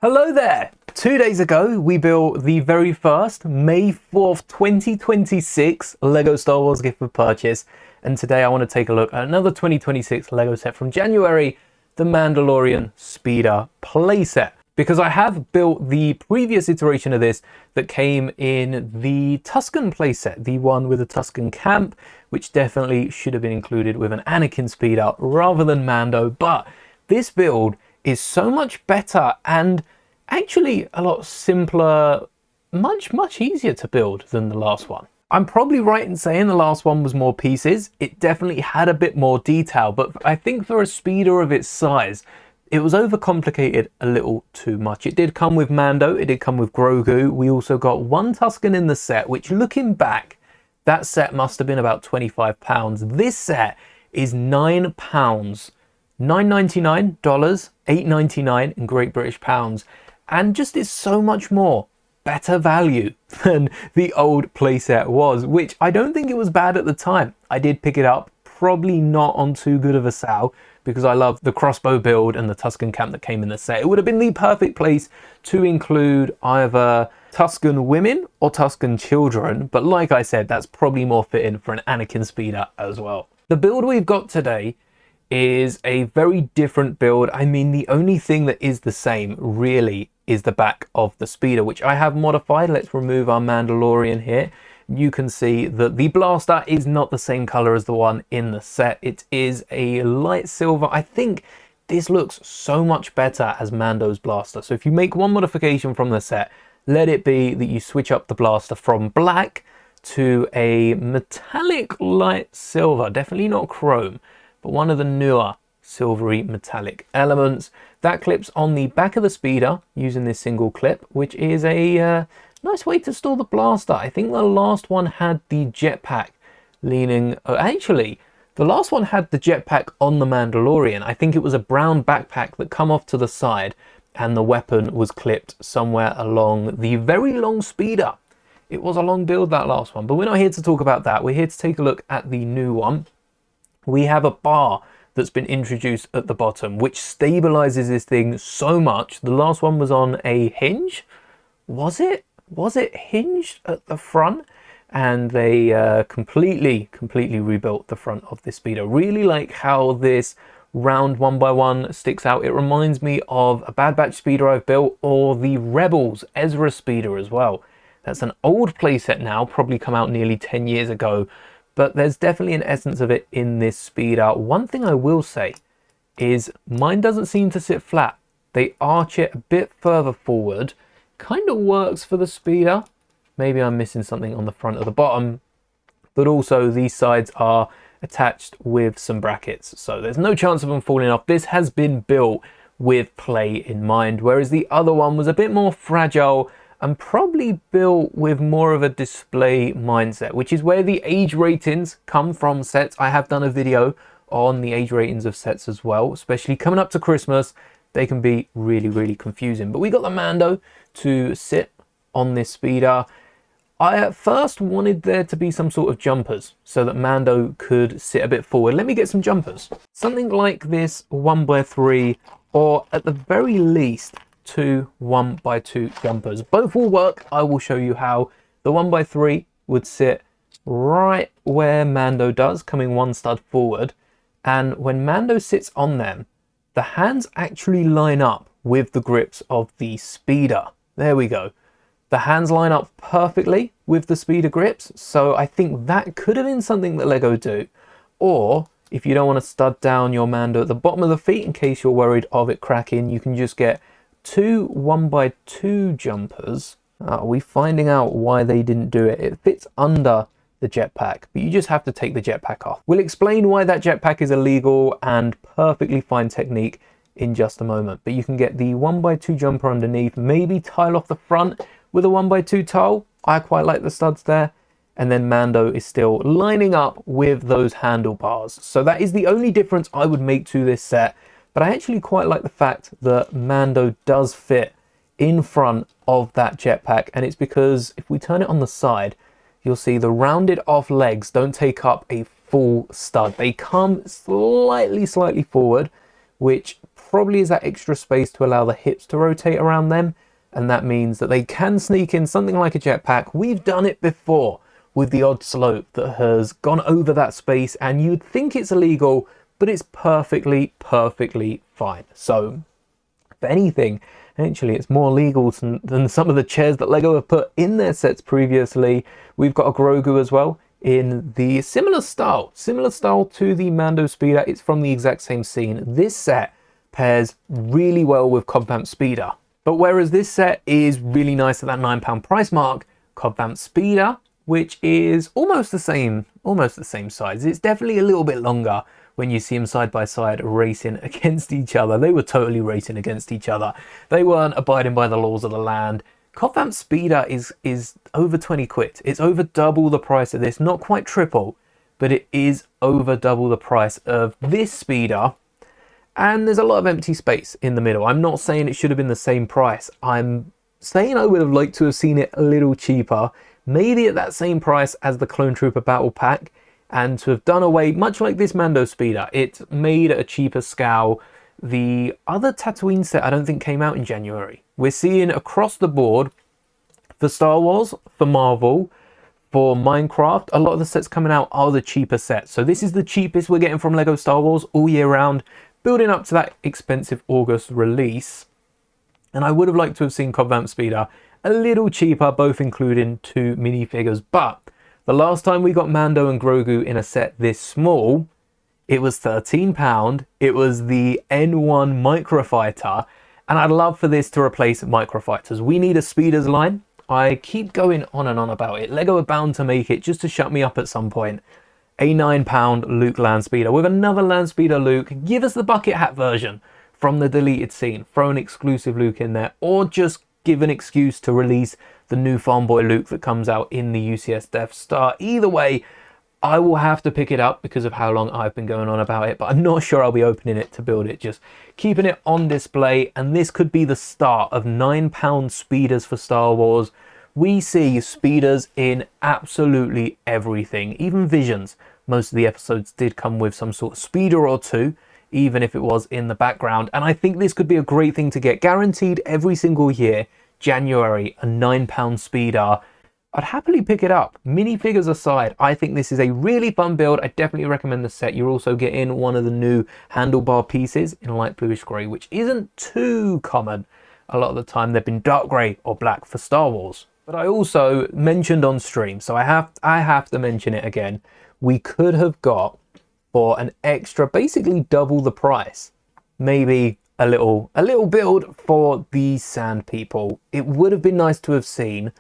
Hello there! 2 days ago, we built the very first May 4th, 2026 LEGO Star Wars gift for purchase. And today I want to take a look at another 2026 LEGO set from January, the Mandalorian Speeder playset. Because I have built the previous iteration of this that came in the Tusken playset, the one with the Tusken camp, which definitely should have been included with an Anakin Speeder rather than Mando. But this build is so much better and actually a lot simpler, much easier to build than the last one. I'm probably right in saying the last one was more pieces. It definitely had a bit more detail, but I think for a speeder of its size, it was overcomplicated a little too much. It did come with Mando, it did come with Grogu. We also got one Tusken in the set, which looking back, that set must have been about £25. This set is £9. $9.99, $8.99 in Great British pounds, and just is so much more better value than the old playset was, which I don't think it was bad at the time. I did pick it up, probably not on too good of a sale, because I love the crossbow build and the Tusken camp that came in the set. It would have been the perfect place to include either Tusken women or Tusken children, but like I said, that's probably more fitting for an Anakin Speeder as well. The build we've got today is a very different build. I mean, the only thing that is the same really is the back of the speeder, which I have modified. Let's remove our Mandalorian here. You can see that the blaster is not the same color as the one in the set. It is a light silver. I think this looks so much better as Mando's blaster. So if you make one modification from the set, let it be that you switch up the blaster from black to a metallic light silver, definitely not chrome, but one of the newer silvery metallic elements. That clips on the back of the speeder using this single clip, which is a nice way to store the blaster. I think the last one had the jetpack leaning... actually, the last one had the jetpack on the Mandalorian. I think it was a brown backpack that come off to the side and the weapon was clipped somewhere along the very long speeder. It was a long build, that last one, but we're not here to talk about that. We're here to take a look at the new one. We have a bar that's been introduced at the bottom, which stabilizes this thing so much. The last one was on a hinge. Was it hinged at the front? And they completely rebuilt the front of this speeder. Really like how this round 1x1 sticks out. It reminds me of a Bad Batch speeder I've built, or the Rebels Ezra speeder as well. That's an old playset now, probably come out nearly 10 years ago. But there's definitely an essence of it in this speeder. One thing I will say is mine doesn't seem to sit flat. They arch it a bit further forward. Kind of works for the speeder. Maybe I'm missing something on the front or the bottom. But also these sides are attached with some brackets, so there's no chance of them falling off. This has been built with play in mind, whereas the other one was a bit more fragile and probably built with more of a display mindset, which is where the age ratings come from sets. I have done a video on the age ratings of sets as well, especially coming up to Christmas. They can be really confusing. But we got the Mando to sit on this speeder. I at first wanted there to be some sort of jumpers so that Mando could sit a bit forward. Let me get some jumpers. Something like this 1x3, or at the very least, 2 1x2 jumpers. Both will work. I will show you how. The 1x3 would sit right where Mando does, coming one stud forward. And when Mando sits on them, the hands actually line up with the grips of the speeder. There we go. The hands line up perfectly with the speeder grips. So I think that could have been something that LEGO do. Or if you don't want to stud down your Mando at the bottom of the feet in case you're worried of it cracking, you can just get 2 1x2 jumpers. Are we finding out why they didn't do it? It fits under the jetpack, but you just have to take the jetpack off. We'll explain why that jetpack is illegal and perfectly fine technique in just a moment. But you can get the 1x2 jumper underneath, maybe tile off the front with a 1x2 tile. I quite like the studs there. And then Mando is still lining up with those handlebars. So that is the only difference I would make to this set. But I actually quite like the fact that Mando does fit in front of that jetpack. And it's because if we turn it on the side, you'll see the rounded off legs don't take up a full stud. They come slightly forward, which probably is that extra space to allow the hips to rotate around them, and that means that they can sneak in something like a jetpack. We've done it before with the odd slope that has gone over that space, and you'd think it's illegal, but it's perfectly fine. So if anything, actually it's more legal than some of the chairs that Lego have put in their sets previously. We've got a Grogu as well in the similar style to the Mando Speeder. It's from the exact same scene. This set pairs really well with Cobb Vanth Speeder. But whereas this set is really nice at that £9 price mark, Cobb Vanth Speeder, which is almost the same size. It's definitely a little bit longer when you see them side by side racing against each other. They were totally racing against each other. They weren't abiding by the laws of the land. Cobb Vanth Speeder is over 20 quid. It's over double the price of this, not quite triple, but it is over double the price of this Speeder. And there's a lot of empty space in the middle. I'm not saying it should have been the same price. I'm saying I would have liked to have seen it a little cheaper, maybe at that same price as the Clone Trooper Battle Pack, and to have done away, much like this Mando Speeder, it's made at a cheaper scale. The other Tatooine set I don't think came out in January. We're seeing across the board for Star Wars, for Marvel, for Minecraft, a lot of the sets coming out are the cheaper sets. So this is the cheapest we're getting from Lego Star Wars all year round, building up to that expensive August release. And I would have liked to have seen Cobb Vanth Speeder a little cheaper, both including 2 minifigures. But the last time we got Mando and Grogu in a set this small, it was £13. It was the N1 Microfighter. And I'd love for this to replace Microfighters. We need a Speeders line. I keep going on and on about it. Lego are bound to make it just to shut me up at some point. A £9 Luke Land Speeder with another Land Speeder Luke. Give us the bucket hat version from the deleted scene. Throw an exclusive Luke in there, or just give an excuse to release the new Farm Boy Luke that comes out in the UCS Death Star. Either way, I will have to pick it up because of how long I've been going on about it, but I'm not sure I'll be opening it to build it, just keeping it on display. And this could be the start of £9 speeders for Star Wars. We see speeders in absolutely everything, even Visions. Most of the episodes did come with some sort of speeder or two, even if it was in the background. And I think this could be a great thing to get guaranteed every single year. January, a £9 speeder. I'd happily pick it up. Minifigures aside, I think this is a really fun build. I definitely recommend the set. You're also getting one of the new handlebar pieces in light bluish grey, which isn't too common. A lot of the time they've been dark grey or black for Star Wars. But I also mentioned on stream, so I have to mention it again. We could have got, for an extra, basically double the price, maybe a little build for the Sand People. It would have been nice to have seen.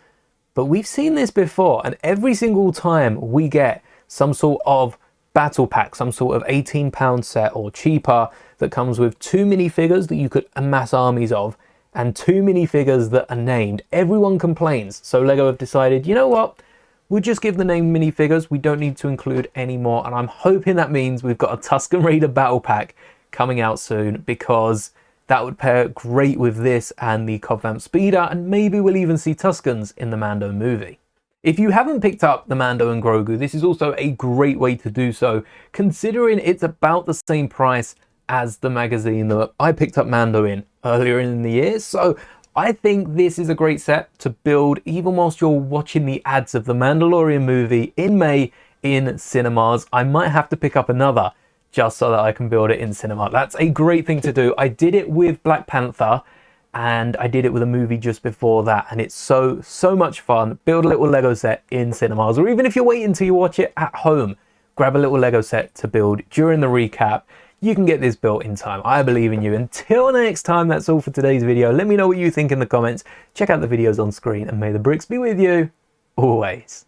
But we've seen this before, and every single time we get some sort of battle pack, some sort of £18 set or cheaper that comes with 2 minifigures that you could amass armies of, and 2 minifigures that are named, everyone complains. So Lego have decided, you know what? We'll just give the name minifigures. We don't need to include any more. And I'm hoping that means we've got a Tusken Raider battle pack coming out soon, because that would pair great with this and the Cobb Vanth Speeder, and maybe we'll even see Tuskens in the Mando movie. If you haven't picked up the Mando and Grogu, this is also a great way to do so, considering it's about the same price as the magazine that I picked up Mando in earlier in the year. So I think this is a great set to build even whilst you're watching the ads of the Mandalorian movie in May in cinemas. I might have to pick up another just so that I can build it in cinema. That's a great thing to do. I did it with Black Panther, and I did it with a movie just before that, and it's so much fun. Build a little Lego set in cinemas, or even if you're waiting till you watch it at home, grab a little Lego set to build during the recap. You can get this built in time. I believe in you. Until next time, that's all for today's video. Let me know what you think in the comments. Check out the videos on screen, and may the bricks be with you always.